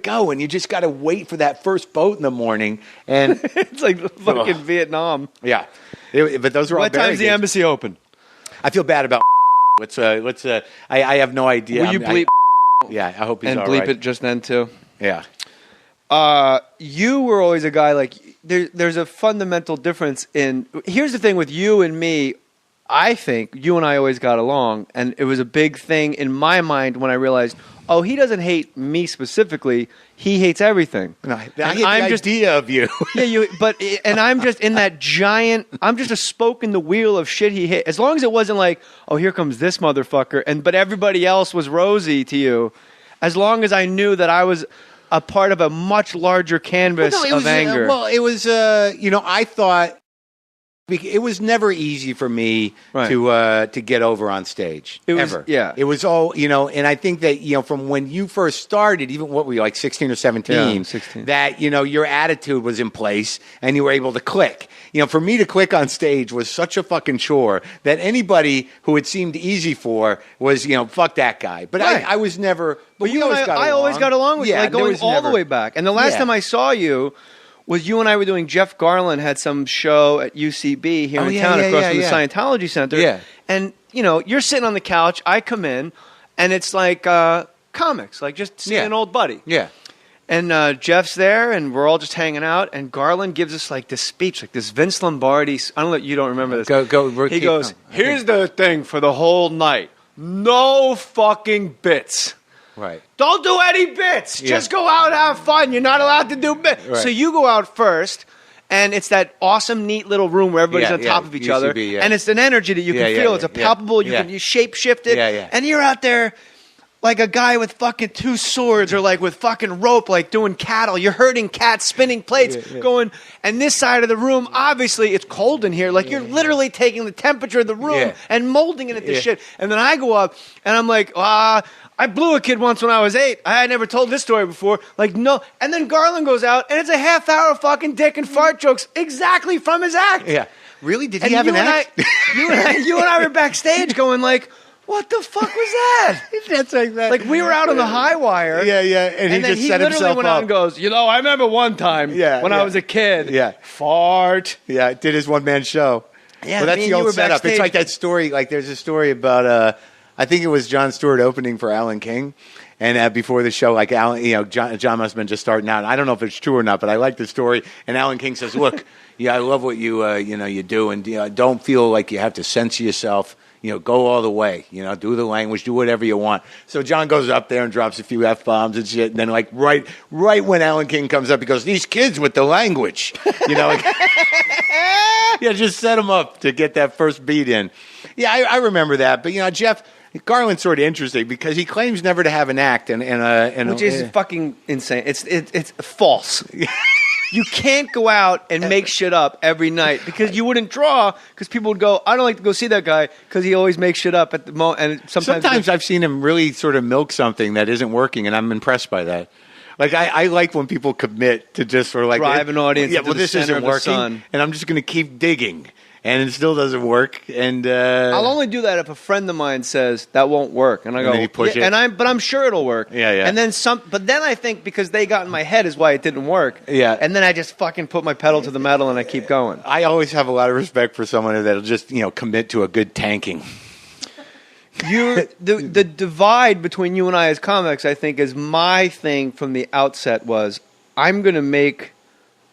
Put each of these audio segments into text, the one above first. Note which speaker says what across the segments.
Speaker 1: go, and you just got to wait for that first boat in the morning. And
Speaker 2: it's like fucking Vietnam.
Speaker 1: Yeah, but those are all.
Speaker 2: What time's the embassy open?
Speaker 1: I feel bad about. Let's. I have no idea.
Speaker 2: Will you bleep?
Speaker 1: Yeah, I hope he's
Speaker 2: and
Speaker 1: all
Speaker 2: bleep
Speaker 1: right.
Speaker 2: it just then too.
Speaker 1: Yeah.
Speaker 2: You were always a guy like there's a fundamental difference in. Here's the thing with you and me. I think you and I always got along, and it was a big thing in my mind when I realized, oh, he doesn't hate me specifically; he hates everything.
Speaker 1: No, I hate the idea of you.
Speaker 2: And I'm just in that giant. I'm just a spoke in the wheel of shit he hit. As long as it wasn't like, oh, here comes this motherfucker, but everybody else was rosy to you. As long as I knew that I was a part of a much larger canvas of anger.
Speaker 1: It was. I thought. It was never easy for me to get over on stage. Ever.
Speaker 2: Yeah.
Speaker 1: It was all, and I think that, from when you first started, even what were you, like 16 or 17,
Speaker 2: 16.
Speaker 1: that, your attitude was in place and you were able to click. For me to click on stage was such a fucking chore that anybody who it seemed easy for was, fuck that guy. But I was never, but
Speaker 2: you I always got along with you, like going all the way back. And the last time I saw you, was you and I were doing, Jeff Garland had some show at UCB here in town across from the Scientology Center.
Speaker 1: Yeah.
Speaker 2: And, you're sitting on the couch, I come in, and it's like comics, like just seeing an old buddy.
Speaker 1: Yeah.
Speaker 2: And Jeff's there, and we're all just hanging out, and Garland gives us like this speech, like this Vince Lombardi, I don't know, you don't remember this. He goes, here's the thing for the whole night. No fucking bits.
Speaker 1: Right.
Speaker 2: Don't do any bits.
Speaker 1: Yeah.
Speaker 2: Just go out and have fun. You're not allowed to do bits. Right. So you go out first, and it's that awesome, neat little room where everybody's on top of each other. And it's an energy that you can feel. It's a palpable, you shape shift it. And you're out there like a guy with fucking two swords or like with fucking rope, like doing cattle. You're herding cats, spinning plates, going. And this side of the room, obviously, it's cold in here. Like you're literally taking the temperature of the room and molding it into shit. And then I go up, and I'm like, I blew a kid once when I was 8. I had never told this story before. Like, no. And then Garland goes out, and it's a half hour of fucking dick and fart jokes exactly from his act.
Speaker 1: Yeah. Really? Did he have an act?
Speaker 2: You and I were backstage going like, what the fuck was that?
Speaker 1: That's like that.
Speaker 2: Like, we were out on the high wire.
Speaker 1: Yeah. And he just set himself up. And then he literally went out
Speaker 2: and goes, I remember one time when I was a kid.
Speaker 1: Yeah.
Speaker 2: Fart.
Speaker 1: Yeah, did his one-man show.
Speaker 2: Yeah,
Speaker 1: well, that's the old setup.
Speaker 2: Backstage.
Speaker 1: It's like that story, like there's a story about... I think it was Jon Stewart opening for Alan King, and before the show, like Alan, John must have been just starting out. I don't know if it's true or not, but I like the story. And Alan King says, "Look, I love what you do, and don't feel like you have to censor yourself. Go all the way. Do the language, do whatever you want." So John goes up there and drops a few F-bombs and shit, and then like right when Alan King comes up, he goes, "These kids with the language," just set them up to get that first beat in. Yeah, I remember that, but Jeff. Garland's sort of interesting because he claims never to have an act,
Speaker 2: which is fucking insane. It's false. You can't go out and make shit up every night because you wouldn't draw because people would go, I don't like to go see that guy because he always makes shit up at the moment. And sometimes
Speaker 1: I've seen him really sort of milk something that isn't working, and I'm impressed by that. Like I like when people commit to just sort of like
Speaker 2: drive an audience.
Speaker 1: Yeah, well, this isn't working, and I'm just going to keep digging. And it still doesn't work. And
Speaker 2: I'll only do that if a friend of mine says that won't work, and I go,
Speaker 1: then you push it.
Speaker 2: But I'm sure it'll work.
Speaker 1: Yeah.
Speaker 2: And then but then I think because they got in my head is why it didn't work.
Speaker 1: Yeah.
Speaker 2: And then I just fucking put my pedal to the metal and I keep going.
Speaker 1: I always have a lot of respect for someone that'll just commit to a good tanking.
Speaker 2: The divide between you and I as comics, I think, is my thing from the outset was I'm going to make.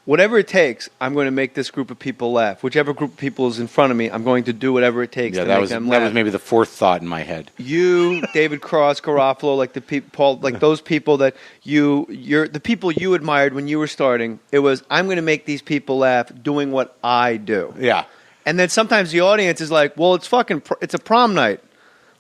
Speaker 2: Whatever it takes, I'm going to make this group of people laugh. Whichever group of people is in front of me, I'm going to do whatever it takes to make them laugh.
Speaker 1: That was maybe the fourth thought in my head.
Speaker 2: You, David Cross, Garofalo, like the people, Paul, like those people that you're the people you admired when you were starting. It was I'm going to make these people laugh doing what I do.
Speaker 1: Yeah.
Speaker 2: And then sometimes the audience is like, well, it's a prom night.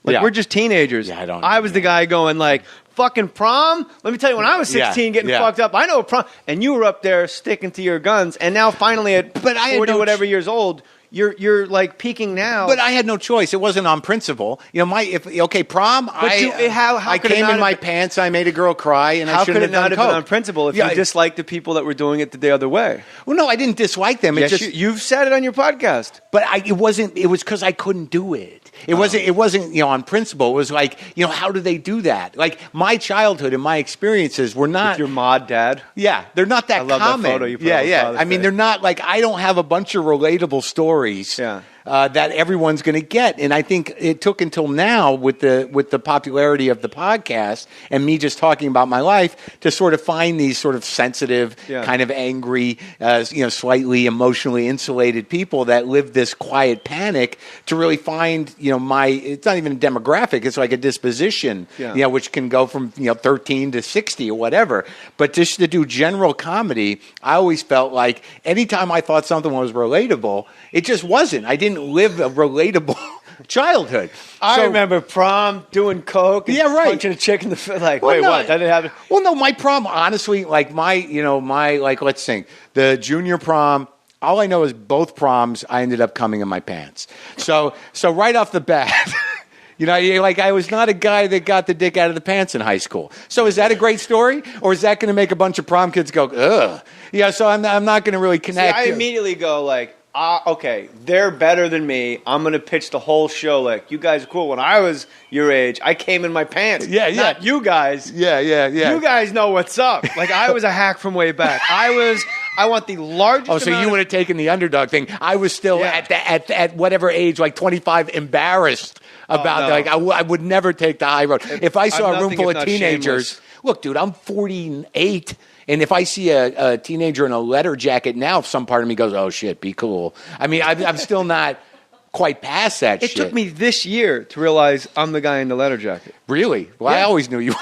Speaker 2: Like we're just teenagers.
Speaker 1: Yeah,
Speaker 2: I was the guy going like. Fucking prom? Let me tell you, when I was 16 getting fucked up, I know prom. And you were up there sticking to your guns. And now finally at 40 whatever years old, you're like peaking now.
Speaker 1: But I had no choice. It wasn't on principle. You know, prom. I came in my pants. I made a girl cry, and I shouldn't have done coke.
Speaker 2: How could it not have been on principle if you disliked the people that were doing it the other way?
Speaker 1: Well, no, I didn't dislike them.
Speaker 2: Yes, you've said it on your podcast.
Speaker 1: But it wasn't. It was because I couldn't do it. It wasn't on principle. It was like, how do they do that? Like my childhood and my experiences were not.
Speaker 2: With your mod dad?
Speaker 1: Yeah, they're not that common.
Speaker 2: I love that photo you put on.
Speaker 1: I mean, they're not like, I don't have a bunch of relatable stories.
Speaker 2: Yeah.
Speaker 1: That everyone's going to get, and I think it took until now with the popularity of the podcast and me just talking about my life to sort of find these sort of sensitive, kind of angry, slightly emotionally insulated people that live this quiet panic to really find it's not even a demographic, it's like a disposition, which can go from 13 to 60 or whatever. But just to do general comedy, I always felt like anytime I thought something was relatable, it just wasn't. I didn't live a relatable childhood.
Speaker 2: I remember prom, doing coke, and punching a chick in the face. Like, what? That didn't happen?
Speaker 1: Well, no, my prom, honestly, like let's think, the junior prom, all I know is both proms, I ended up coming in my pants. So right off the bat, I was not a guy that got the dick out of the pants in high school. So is that a great story? Or is that going to make a bunch of prom kids go, ugh? Yeah, so I'm not going to really connect.
Speaker 2: See, I immediately go like, okay, they're better than me. I'm going to pitch the whole show like, you guys are cool. When I was your age, I came in my pants.
Speaker 1: Yeah.
Speaker 2: Not you guys.
Speaker 1: Yeah.
Speaker 2: You guys know what's up. Like, I was a hack from way back. I want the largest
Speaker 1: Oh, so you would have taken the underdog thing. I was still at whatever age, like 25, embarrassed about like, I would never take the high road. If I saw a room full of teenagers, shameless. Look, dude, I'm 48. And if I see a teenager in a leather jacket now, some part of me goes, oh, shit, be cool. I mean, I'm still not quite past that shit.
Speaker 2: It took me this year to realize I'm the guy in the leather jacket.
Speaker 1: Really? Well, I always knew you were.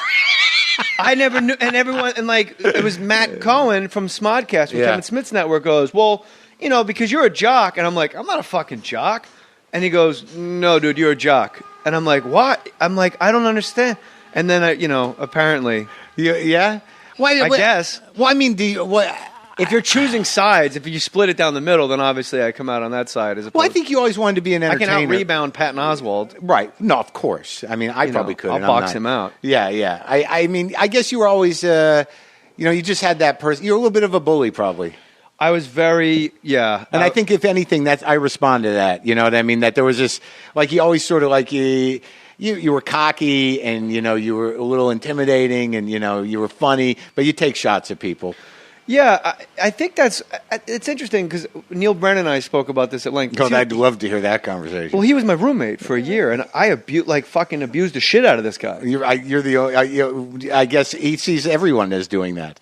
Speaker 2: I never knew. And everyone, and like, it was Matt Cohen from Smodcast, from Kevin Smith's network, goes, well, because you're a jock. And I'm like, I'm not a fucking jock. And he goes, no, dude, you're a jock. And I'm like, what? I'm like, I don't understand. And then, apparently.
Speaker 1: Yeah?
Speaker 2: I guess.
Speaker 1: Well, I mean,
Speaker 2: if you're choosing sides, if you split it down the middle, then obviously I come out on that side.
Speaker 1: Well, I think you always wanted to be an entertainer.
Speaker 2: I can out-rebound Patton Oswalt.
Speaker 1: Right. No, of course. I mean, I probably could.
Speaker 2: I'll box him out.
Speaker 1: Yeah. I mean, I guess you were always, you just had that person. You're a little bit of a bully, probably.
Speaker 2: I was very, And
Speaker 1: I think, if anything, I respond to that. You know what I mean? That there was this, like, you always sort of like you were cocky and, you were a little intimidating and, you were funny, but you take shots at people.
Speaker 2: Yeah, I think it's interesting because Neil Brennan and I spoke about this at length.
Speaker 1: God, I'd love to hear that conversation.
Speaker 2: Well, he was my roommate for a year, and I fucking abused the shit out of this guy.
Speaker 1: I guess he sees everyone as doing that.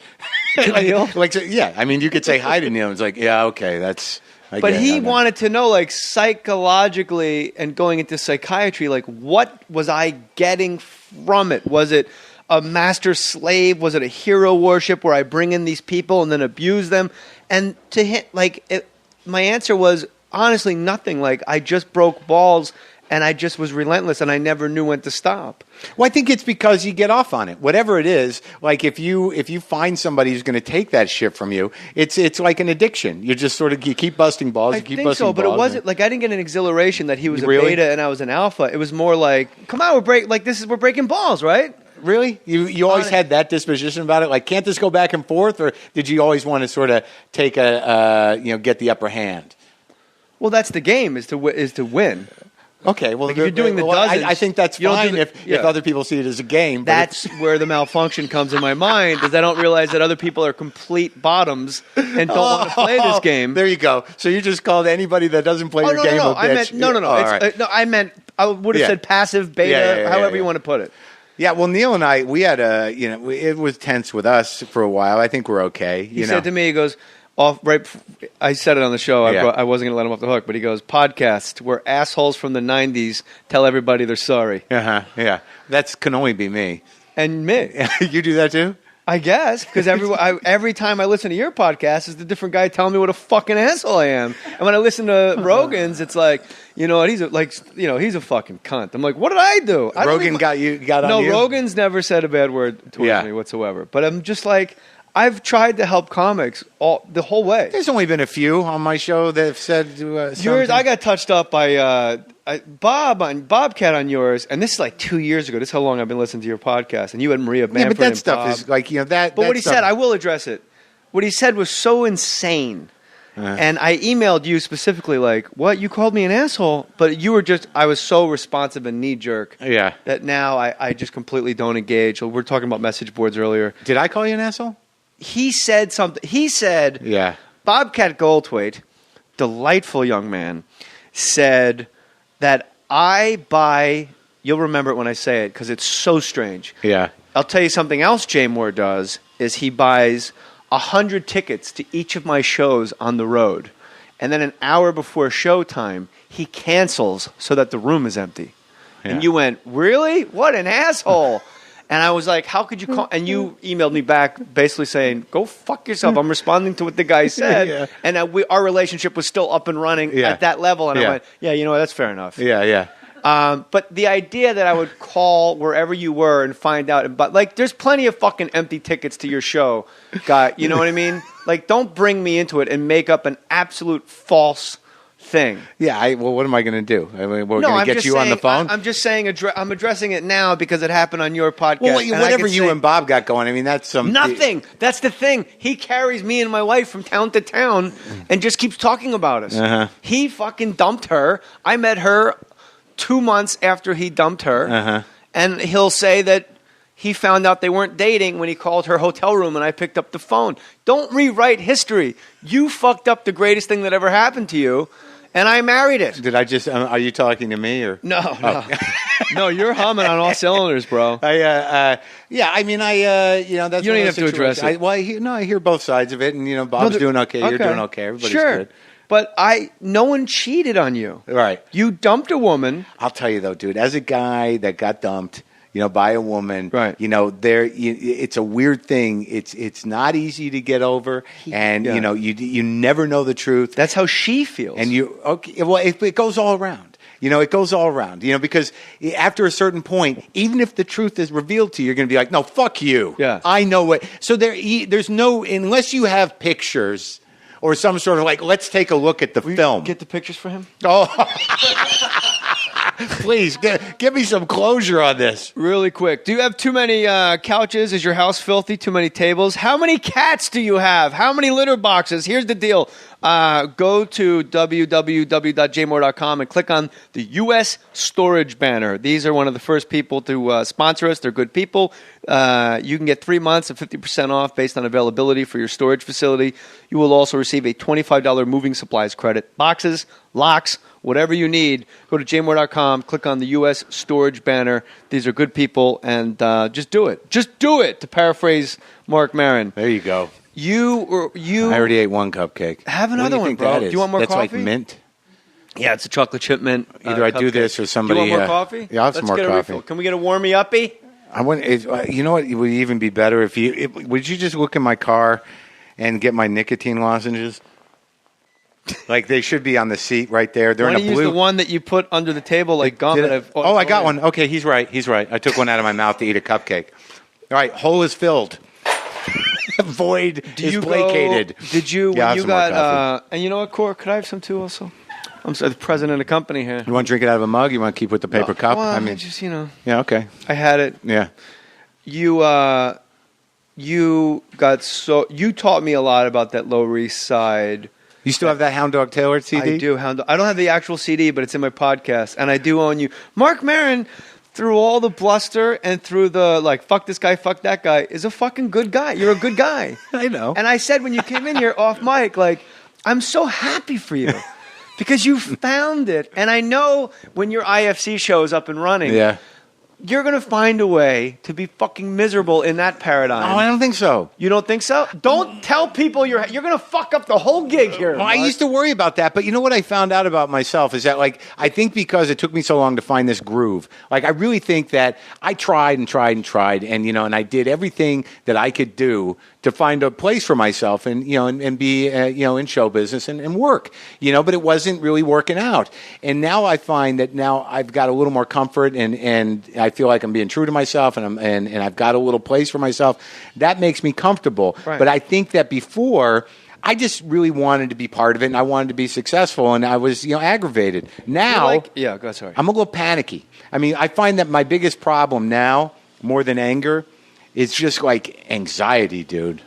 Speaker 2: Neil?
Speaker 1: I mean, you could say hi to Neil. It's like, yeah, okay, that's...
Speaker 2: But he wanted to know, like, psychologically and going into psychiatry, like, what was I getting from it? Was it a master slave? Was it a hero worship where I bring in these people and then abuse them? And to him, my answer was honestly nothing. Like, I just broke balls and I just was relentless and I never knew when to stop.
Speaker 1: Well, I think it's because you get off on it. Whatever it is, like if you find somebody who's going to take that shit from you, it's like an addiction. You just sort of you keep busting balls.
Speaker 2: I think so, but it wasn't like I didn't get an exhilaration that he was a beta and I was an alpha. It was more like, come on, we're breaking balls, right?
Speaker 1: Really? You always had that disposition about it? Like, can't this go back and forth, or did you always want to sort of take get the upper hand?
Speaker 2: Well, that's the game is to win.
Speaker 1: Okay, well,
Speaker 2: if you're doing the dozens,
Speaker 1: I think that's fine if other people see it as a game.
Speaker 2: That's where the malfunction comes in my mind, is I don't realize that other people are complete bottoms and don't want to play this game.
Speaker 1: There you go. So you just called anybody that doesn't play your game a bitch.
Speaker 2: I meant I would have said passive, beta, however you want to put it.
Speaker 1: Yeah, well, Neil and I, we had it was tense with us for a while. I think we're okay.
Speaker 2: He said to me, he goes, I said it on the show. I wasn't going to let him off the hook, but he goes, podcast where assholes from the 90s tell everybody they're sorry.
Speaker 1: Yeah. That can only be me.
Speaker 2: And me.
Speaker 1: You do that too?
Speaker 2: I guess, because every time I listen to your podcast, it's a different guy telling me what a fucking asshole I am. And when I listen to Rogan's, it's like, he's a fucking cunt. I'm like, what did I do?
Speaker 1: Rogan got on you?
Speaker 2: No, Rogan's never said a bad word towards me whatsoever. But I'm just like, I've tried to help comics the whole way.
Speaker 1: There's only been a few on my show that have said
Speaker 2: yours. I got touched up by Bobcat on yours, and this is like 2 years ago. This is how long I've been listening to your podcast, and you had Maria Bamford.
Speaker 1: Yeah, but that stuff
Speaker 2: Bob.
Speaker 1: is like that.
Speaker 2: But what he said, I will address it. What he said was so insane. And I emailed you specifically like, what? You called me an asshole? But you were I was so responsive and knee-jerk that now I just completely don't engage. We were talking about message boards earlier.
Speaker 1: Did I call you an asshole?
Speaker 2: He said something. He said, Bobcat Goldthwait, delightful young man, said that you'll remember it when I say it because it's so strange.
Speaker 1: Yeah.
Speaker 2: I'll tell you something else Jay Mohr does is he buys 100 tickets to each of my shows on the road. And then an hour before showtime, he cancels so that the room is empty. Yeah. And you went, really? What an asshole. And I was like, how could you call? And you emailed me back basically saying, go fuck yourself. I'm responding to what the guy said. Yeah. And our relationship was still up and running at that level. And I went, yeah, you know what? That's fair enough.
Speaker 1: Yeah, yeah.
Speaker 2: But the idea that I would call wherever you were and find out, but like, there's plenty of fucking empty tickets to your show, guy. You know what I mean? Like, don't bring me into it and make up an absolute false thing.
Speaker 1: Yeah. Well, what am I going to do? I mean, we're going to get you on the phone.
Speaker 2: I'm just saying. I'm addressing it now because it happened on your podcast.
Speaker 1: Well, whatever you and Bob got going. I mean, that's some
Speaker 2: nothing. That's the thing. He carries me and my wife from town to town and just keeps talking about us. He fucking dumped her. I met her 2 months after he dumped her, and he'll say that he found out they weren't dating when he called her hotel room and I picked up the phone. Don't rewrite history. You fucked up the greatest thing that ever happened to you, and I married it.
Speaker 1: Did I just? Are you talking to me or
Speaker 2: no? No, you're humming on all cylinders, bro.
Speaker 1: Yeah. I mean, that's
Speaker 2: you don't even have to address it.
Speaker 1: I hear both sides of it, and Bob's doing okay. You're doing okay. Everybody's good.
Speaker 2: But no one cheated on you.
Speaker 1: Right.
Speaker 2: You dumped a woman.
Speaker 1: I'll tell you though, dude, as a guy that got dumped, by a woman,
Speaker 2: right.
Speaker 1: It's a weird thing. It's not easy to get over, and you never know the truth.
Speaker 2: That's how she feels.
Speaker 1: And it goes all around. It goes all around. Because after a certain point, even if the truth is revealed to you, you're going to be like, no, fuck you.
Speaker 2: Yeah.
Speaker 1: I know what. So there's no, unless you have pictures. Or some sort of like, let's take a look at the film.
Speaker 2: Get the pictures for him?
Speaker 1: Oh, please, give me some closure on this.
Speaker 2: Really quick. Do you have too many couches? Is your house filthy? Too many tables? How many cats do you have? How many litter boxes? Here's the deal. Go to www.jmohr.com and click on the U.S. storage banner. These are one of the first people to sponsor us. They're good people. You can get 3 months of 50% off based on availability for your storage facility. You will also receive a $25 moving supplies credit. Boxes, locks, whatever you need. Go to jmohr.com, click on the U.S. storage banner. These are good people, and just do it. Just do it, to paraphrase Marc Maron.
Speaker 1: There you go.
Speaker 2: You.
Speaker 1: I already ate one cupcake.
Speaker 2: Have another one, bro. Do you want more coffee?
Speaker 1: That's like mint.
Speaker 2: Yeah, it's a chocolate chip mint.
Speaker 1: Either I do this or somebody.
Speaker 2: Do you want more coffee?
Speaker 1: Yeah, I'll have some more coffee. Refill.
Speaker 2: Can we get a warmy uppy?
Speaker 1: I want. You know what? It would even be better if would you just look in my car and get my nicotine lozenges? Like they should be on the seat right there. They're in a blue.
Speaker 2: Use the one that you put under the table like gum.
Speaker 1: I got one. Okay, he's right. I took one out of my mouth to eat a cupcake. All right, hole is filled. Void is placated.
Speaker 2: Did you? Yeah, you got. And you know what, Cor? Could I have some too? Also, I'm the president of the company here.
Speaker 1: You want to drink it out of a mug? You want to keep with the paper cup?
Speaker 2: Well, I mean, just
Speaker 1: Yeah. Okay.
Speaker 2: I had it.
Speaker 1: Yeah.
Speaker 2: You got so. You taught me a lot about that Lower East Side.
Speaker 1: You still have that Hound Dog Taylor CD?
Speaker 2: I do. I don't have the actual CD, but it's in my podcast, and I do own you. Marc Maron, through all the bluster and through the like, fuck this guy, fuck that guy, is a fucking good guy. You're a good guy.
Speaker 1: I know.
Speaker 2: And I said when you came in here off mic, like, I'm so happy for you because you found it. And I know when your IFC show is up and running, you're going to find a way to be fucking miserable in that paradigm.
Speaker 1: Oh, I don't think so.
Speaker 2: You don't think so? Don't tell people you're going to fuck up the whole gig here.
Speaker 1: Well, I used to worry about that, but you know what I found out about myself is that, like, I think because it took me so long to find this groove, like, I really think that I tried, and I did everything that I could do to find a place for myself and be, in show business and work, but it wasn't really working out. And now I find that now I've got a little more comfort and I I feel like I'm being true to myself, and I've got a little place for myself. That makes me comfortable. Right. But I think that before, I just really wanted to be part of it, and I wanted to be successful, and I was, aggravated. Now, I'm a little panicky. I mean, I find that my biggest problem now, more than anger, is just like anxiety, dude.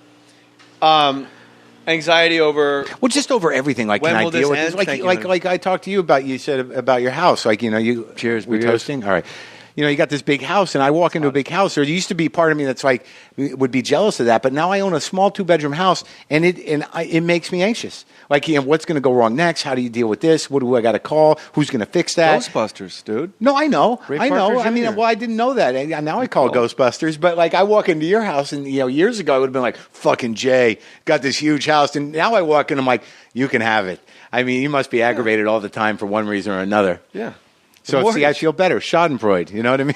Speaker 2: Anxiety over...
Speaker 1: Well, just over everything. Like, can I deal with this? Like I talked to you about, you said about your house. Like, Cheers. We're toasting? All right. You got this big house, and I walk into a big house. There used to be part of me that's like, would be jealous of that. But now I own a small 2-bedroom house, and it makes me anxious. Like, what's going to go wrong next? How do you deal with this? What do I got to call? Who's going to fix that?
Speaker 2: Ghostbusters, dude.
Speaker 1: No, I know. I know. I mean, I didn't know that. Now I call Ghostbusters. But, like, I walk into your house, and, years ago, I would have been like, fucking Jay, got this huge house. And now I walk in, I'm like, you can have it. I mean, you must be aggravated all the time for one reason or another.
Speaker 2: Yeah.
Speaker 1: So, see, I feel better. Schadenfreude. You know what I mean?